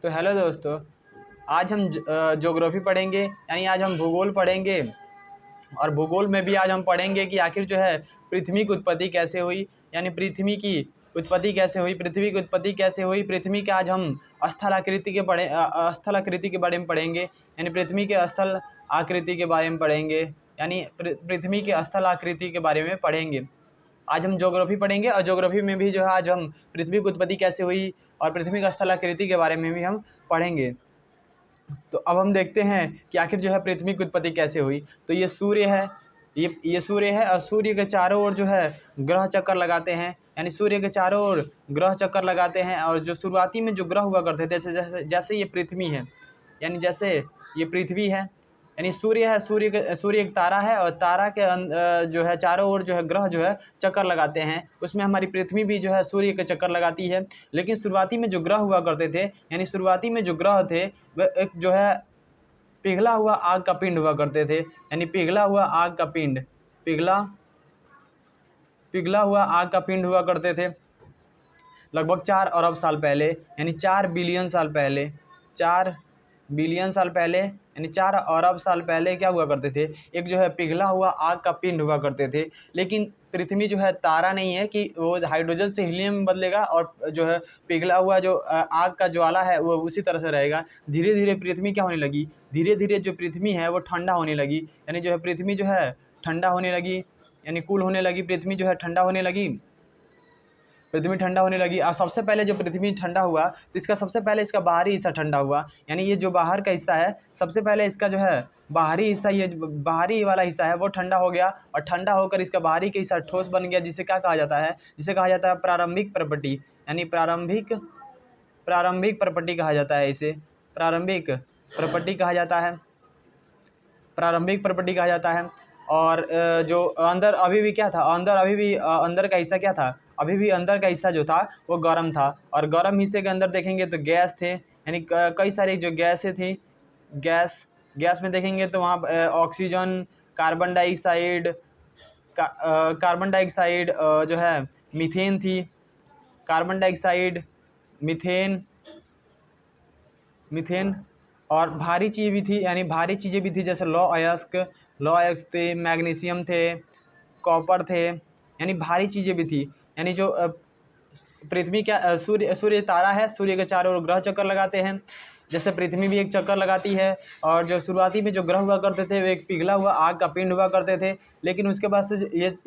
तो हेलो दोस्तों, आज हम ज्योग्राफी पढ़ेंगे, यानी आज हम भूगोल पढ़ेंगे। और भूगोल में भी आज हम पढ़ेंगे कि आखिर जो है पृथ्वी की उत्पत्ति कैसे हुई, यानी पृथ्वी की उत्पत्ति कैसे हुई, पृथ्वी की उत्पत्ति कैसे हुई। पृथ्वी के आज हम स्थल आकृति के स्थल आकृति के बारे में पढ़ेंगे, यानी पृथ्वी के स्थल आकृति के बारे में पढ़ेंगे, यानी पृथ्वी के स्थल आकृति के बारे में पढ़ेंगे। आज हम ज्योग्राफी पढ़ेंगे और ज्योग्राफी में भी जो है आज हम पृथ्वी की उत्पत्ति कैसे हुई और पृथ्वी का स्थलाकृति के बारे में भी हम पढ़ेंगे। तो अब हम देखते हैं कि आखिर जो है पृथ्वी की उत्पत्ति कैसे हुई। तो ये सूर्य है, ये सूर्य है और सूर्य के चारों ओर जो है ग्रह चक्कर लगाते हैं, यानी सूर्य के चारों ओर ग्रह चक्कर लगाते हैं। और जो शुरुआती में जो ग्रह हुआ करते थे, जैसे जैसे ये पृथ्वी है, यानी जैसे ये पृथ्वी है, यानी सूर्य है, सूर्य एक तारा है और तारा के जो है चारों ओर जो है ग्रह जो है चक्कर लगाते हैं। उसमें हमारी पृथ्वी भी जो है सूर्य के चक्कर लगाती है। लेकिन शुरुआती में जो ग्रह हुआ करते थे, यानी शुरुआती में जो ग्रह थे वह एक जो है पिघला हुआ आग का पिंड हुआ करते थे, यानी पिघला हुआ आग का पिंड, पिघला हुआ आग का पिंड हुआ करते थे लगभग 4 अरब साल पहले, यानी 4 बिलियन साल पहले, 4 बिलियन साल पहले, यानी 4 अरब साल पहले क्या हुआ करते थे, एक जो है पिघला हुआ आग का पिंड हुआ करते थे। लेकिन पृथ्वी जो है तारा नहीं है कि वो हाइड्रोजन से हीलियम में बदलेगा और जो है पिघला हुआ जो आग का ज्वाला है वो उसी तरह से रहेगा। धीरे धीरे पृथ्वी क्या होने लगी, धीरे धीरे जो पृथ्वी है वो ठंडा होने लगी, यानी जो है पृथ्वी जो है ठंडा होने लगी, यानी कूल होने लगी, पृथ्वी जो है ठंडा होने लगी, पृथ्वी ठंडा होने लगी। और सबसे पहले जो पृथ्वी ठंडा हुआ तो इसका सबसे पहले इसका बाहरी हिस्सा ठंडा हुआ, यानी ये जो बाहर का हिस्सा है सबसे पहले इसका जो है बाहरी हिस्सा, ये बाहरी वाला हिस्सा है वो ठंडा हो गया और ठंडा होकर इसका बाहरी का हिस्सा ठोस बन गया, जिसे क्या कहा जाता है, जिसे कहा जाता है प्रारंभिक प्रॉपर्टी, यानी प्रारंभिक प्रॉपर्टी कहा जाता है, इसे प्रारंभिक प्रॉपर्टी कहा जाता है, प्रारंभिक प्रॉपर्टी कहा जाता है। और जो अंदर अभी भी क्या था, अंदर का हिस्सा क्या था, अभी भी अंदर का हिस्सा जो था वो गर्म था। और गर्म हिस्से के अंदर देखेंगे तो गैस थे, यानी कई सारी जो गैसें थी, गैस में देखेंगे तो वहाँ ऑक्सीजन, कार्बन डाइऑक्साइड जो है मीथेन थी, कार्बन डाइऑक्साइड, मीथेन और भारी चीज़ें भी थी, यानी भारी चीज़ें भी थी जैसे लौह अयस्क थे, मैग्नीशियम थे, कॉपर थे, यानी भारी चीज़ें भी थी। यानी जो पृथ्वी क्या सूर्य तारा है, सूर्य के चारों ओर ग्रह चक्कर लगाते हैं, जैसे पृथ्वी भी एक चक्कर लगाती है। और जो शुरुआती में जो ग्रह हुआ करते थे वो एक पिघला हुआ आग का पिंड हुआ करते थे। लेकिन उसके बाद से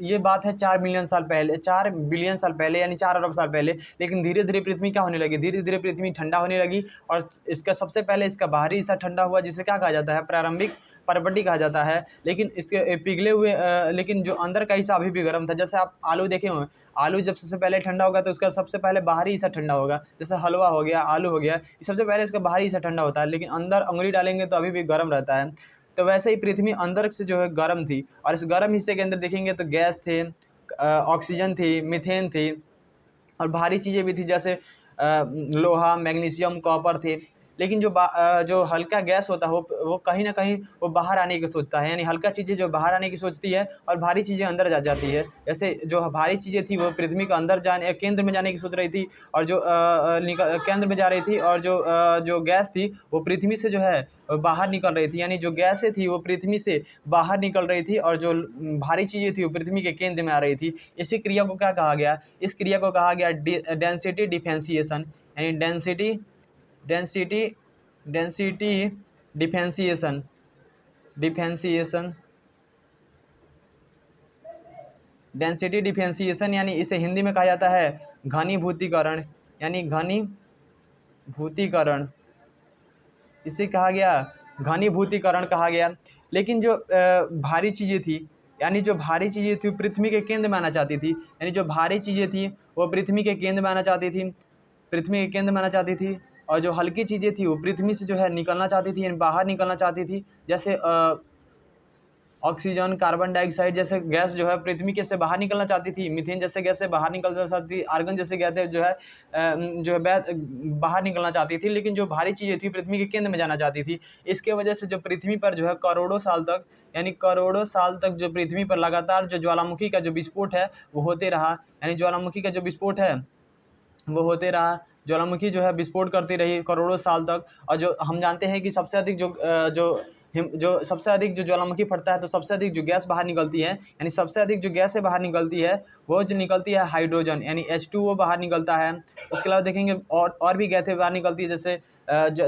ये बात है 4 बिलियन साल पहले, 4 बिलियन साल पहले, यानी 4 अरब साल पहले। लेकिन धीरे धीरे पृथ्वी क्या होने लगी, धीरे धीरे पृथ्वी ठंडा होने लगी और इसका सबसे पहले इसका बाहरी हिस्सा ठंडा हुआ, जिसे क्या कहा जाता है, प्रारंभिक प्रॉपर्टी कहा जाता है। लेकिन इसके पिघले हुए लेकिन जो अंदर का हिस्सा अभी भी गर्म था। जैसे आप आलू देखे हों, आलू जब सबसे पहले ठंडा होगा तो उसका सबसे पहले बाहरी हिस्सा ठंडा होगा, जैसे हलवा हो गया, आलू हो गया, ये सबसे पहले इसका बाहरी हिस्सा ठंडा होता है, लेकिन अंदर अंगुली डालेंगे तो अभी भी गर्म रहता है। तो वैसे ही पृथ्वी अंदर से जो है गर्म थी और इस गर्म हिस्से के अंदर देखेंगे तो गैस थे, ऑक्सीजन थी, मीथेन थी और भारी चीज़ें भी थी जैसे लोहा, मैग्नीशियम, कॉपर थे। लेकिन जो हल्का गैस होता है वो कहीं ना कहीं वो बाहर आने की सोचता है, यानी हल्का चीज़ें जो बाहर आने की सोचती है और भारी चीज़ें अंदर जा जाती है। जैसे जो भारी चीज़ें थी वो पृथ्वी के अंदर केंद्र में जाने की सोच रही थी और जो केंद्र में जा रही थी, और जो गैस थी वो पृथ्वी से जो है बाहर निकल रही थी, यानी जो गैसें थी वो पृथ्वी से बाहर निकल रही थी और जो भारी चीज़ें थी वो पृथ्वी के केंद्र में आ रही थी। इसी क्रिया को क्या कहा गया, इस क्रिया को कहा गया डेंसिटी डिफरेंशिएशन, यानी डेंसिटी डिफरेंशिएशन, डेंसिटी डिफरेंशिएशन, यानी इसे हिंदी में कहा जाता है घनीभूतीकरण, यानी घनीभूतीकरण, इसे कहा गया घनीभूतीकरण कहा गया। लेकिन जो भारी चीज़ें थी, यानी जो भारी चीज़ें थी पृथ्वी के केंद्र में आना चाहती थी, यानी जो भारी चीज़ें थी वो पृथ्वी के केंद्र में आना चाहती थी, पृथ्वी के केंद्र में आना चाहती थी। और जो हल्की चीज़ें थी वो पृथ्वी से जो है निकलना चाहती थी, यानी बाहर निकलना चाहती थी। जैसे ऑक्सीजन, कार्बन डाइऑक्साइड जैसे गैस जो है पृथ्वी के से बाहर निकलना चाहती थी, मीथेन जैसे गैस से बाहर निकलना चाहती थी, आर्गन जैसे गैस जो है बाहर निकलना चाहती थी। लेकिन जो भारी चीज़ें थी पृथ्वी के केंद्र में जाना चाहती थी। इसके वजह से जो पृथ्वी पर जो है करोड़ों साल तक जो पृथ्वी पर लगातार जो ज्वालामुखी का जो विस्फोट है वो होते रहा, यानी ज्वालामुखी का जो विस्फोट है वो होते रहा। ज्वालामुखी जो है विस्फोट करती रही करोड़ों साल तक। और जो हम जानते हैं कि सबसे अधिक जो सबसे अधिक जो ज्वालामुखी फटता है तो सबसे अधिक जो गैस बाहर निकलती है, यानी सबसे अधिक जो गैस बाहर निकलती है वो जो निकलती है हाइड्रोजन यानी H2O बाहर निकलता है। उसके अलावा देखेंगे और भी गैसें बाहर निकलती है, जैसे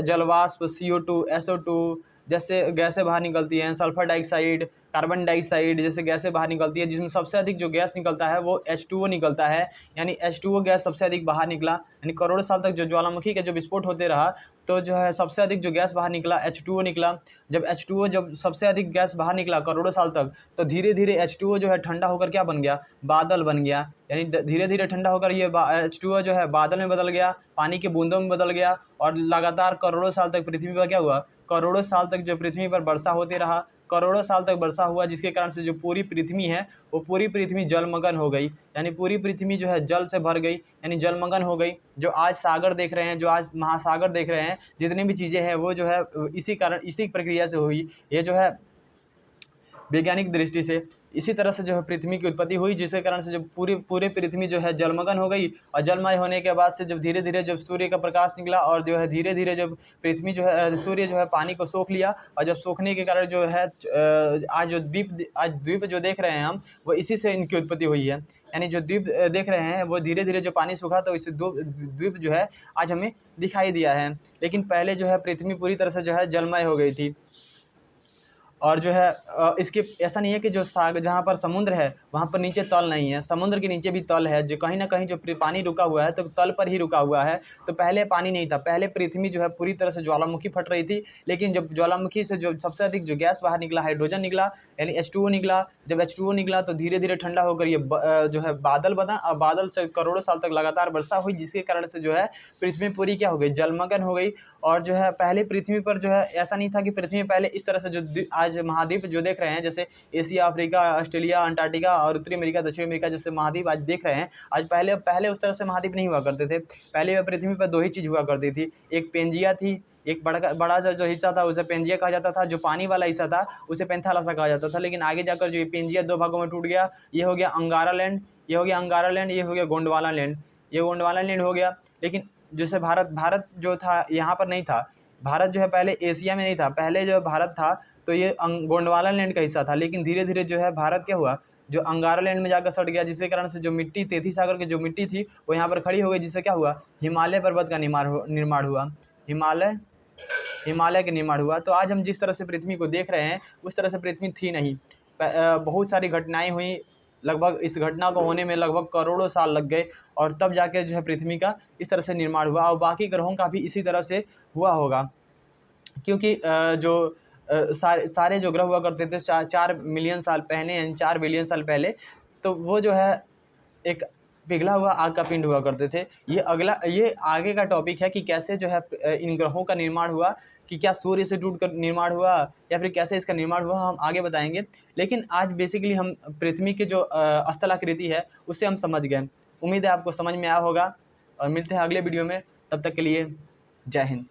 जलवाष्प, CO2, SO2 जैसे गैसें बाहर निकलती हैं, सल्फर डाइऑक्साइड, कार्बन डाइऑक्साइड जैसे गैसें बाहर निकलती है, जिसमें सबसे अधिक जो गैस निकलता है वो H2O निकलता है। यानी H2O गैस सबसे अधिक बाहर निकला, यानी करोड़ों साल तक जो ज्वालामुखी का जो विस्फोट होते रहा तो जो है सबसे अधिक जो गैस बाहर निकला H2O निकला। जब सबसे अधिक गैस बाहर निकला करोड़ों साल तक तो धीरे धीरे H2O जो है ठंडा होकर क्या बन गया, बादल बन गया। यानी धीरे धीरे ठंडा होकर ये H2O जो है बादल में बदल गया, पानी के बूंदों में बदल गया। और लगातार करोड़ों साल तक पृथ्वी पर क्या हुआ, करोड़ों साल तक जो पृथ्वी पर वर्षा होते रहा, करोड़ों साल तक वर्षा हुआ, जिसके कारण से जो पूरी पृथ्वी है वो पूरी पृथ्वी जलमग्न हो गई। यानी पूरी पृथ्वी जो है जल से भर गई, यानी जलमग्न हो गई। जो आज सागर देख रहे हैं, जो आज महासागर देख रहे हैं, जितनी भी चीज़ें हैं वो जो है इसी प्रक्रिया से हुई। ये जो है वैज्ञानिक दृष्टि से इसी तरह से जो है पृथ्वी की उत्पत्ति हुई, जिसके कारण से जब पूरे पृथ्वी जो है जलमग्न हो गई। और जलमय होने के बाद से जब धीरे धीरे जब सूर्य का प्रकाश निकला और जो है धीरे धीरे जब पृथ्वी जो है सूर्य जो है पानी को सोख लिया, और जब सोखने के कारण जो है आज द्वीप जो देख रहे हैं हम, वो इसी से इनकी उत्पत्ति हुई है। यानी जो द्वीप देख रहे हैं वो धीरे धीरे जो पानी सूखा तो इसे द्वीप जो है आज हमें दिखाई दिया है। लेकिन पहले जो है पृथ्वी पूरी तरह से जो है जलमय हो गई थी। और जो है इसके ऐसा नहीं है कि जो सागर जहाँ पर समुद्र है वहाँ पर नीचे तल नहीं है, समुद्र के नीचे भी तल है। जो कहीं ना कहीं जो पानी रुका हुआ है तो तल पर ही रुका हुआ है। तो पहले पानी नहीं था, पहले पृथ्वी जो है पूरी तरह से ज्वालामुखी फट रही थी। लेकिन जब ज्वालामुखी से जो सबसे अधिक जो गैस बाहर निकला, हाइड्रोजन निकला, यानी H2O निकला। जब H2O निकला तो धीरे धीरे ठंडा होकर ये जो है बादल बना, और बादल से करोड़ों साल तक लगातार वर्षा हुई, जिसके कारण से जो है पृथ्वी पूरी क्या हो गई, जलमग्न हो गई। और जो है पहले पृथ्वी पर जो है ऐसा नहीं था कि पृथ्वी पहले इस तरह से जो आज महाद्वीप जो देख रहे हैं, जैसे एशिया, अफ्रीका, ऑस्ट्रेलिया, अंटार्कटिका और उत्तरी अमेरिका, दक्षिण अमेरिका जैसे महाद्वीप आज देख रहे हैं, आज पहले उस तरह से महाद्वीप नहीं हुआ करते थे। पहले पृथ्वी पर 2 ही चीज़ हुआ करती थी, एक पेंजिया थी, एक बड़ा जो हिस्सा था उसे पेंजिया कहा जाता था, जो पानी वाला हिस्सा था उसे पेंथालासा कहा जाता था। लेकिन आगे जाकर जो ये पेंजिया 2 भागों में टूट गया, ये हो गया अंगारा लैंड, ये हो गया अंगारा लैंड, ये हो गया गोंडवाना लैंड, ये गोंडवाना लैंड हो गया। लेकिन जैसे भारत जो था यहाँ पर नहीं था, भारत जो है पहले एशिया में नहीं था, पहले जो भारत था तो ये गोंडवाना लैंड का हिस्सा था। लेकिन धीरे धीरे जो है भारत क्या हुआ, जो अंगारा लैंड में जाकर सट गया, जिसके कारण से जो मिट्टी तेथी सागर की जो मिट्टी थी वो यहाँ पर खड़ी हो गई, जिससे क्या हुआ, हिमालय पर्वत का निर्माण हुआ, हिमालय का निर्माण हुआ। तो आज हम जिस तरह से पृथ्वी को देख रहे हैं उस तरह से पृथ्वी थी नहीं। बहुत सारी घटनाएं हुई, लगभग इस घटना को होने में लगभग करोड़ों साल लग गए, और तब जाके जो है पृथ्वी का इस तरह से निर्माण हुआ। और बाकी ग्रहों का भी इसी तरह से हुआ होगा, क्योंकि जो सारे जो ग्रह हुआ करते थे 4 मिलियन साल पहले, यानी 4 बिलियन साल पहले, तो वो जो है एक पिघला हुआ आग का पिंड हुआ करते थे। ये आगे का टॉपिक है कि कैसे जो है इन ग्रहों का निर्माण हुआ, कि क्या सूर्य से टूटकर निर्माण हुआ या फिर कैसे इसका निर्माण हुआ, हम आगे बताएंगे। लेकिन आज बेसिकली हम पृथ्वी की जो स्थलाकृति है उससे हम समझ गए। उम्मीद है आपको समझ में आया होगा, और मिलते हैं अगले वीडियो में। तब तक के लिए जय हिंद।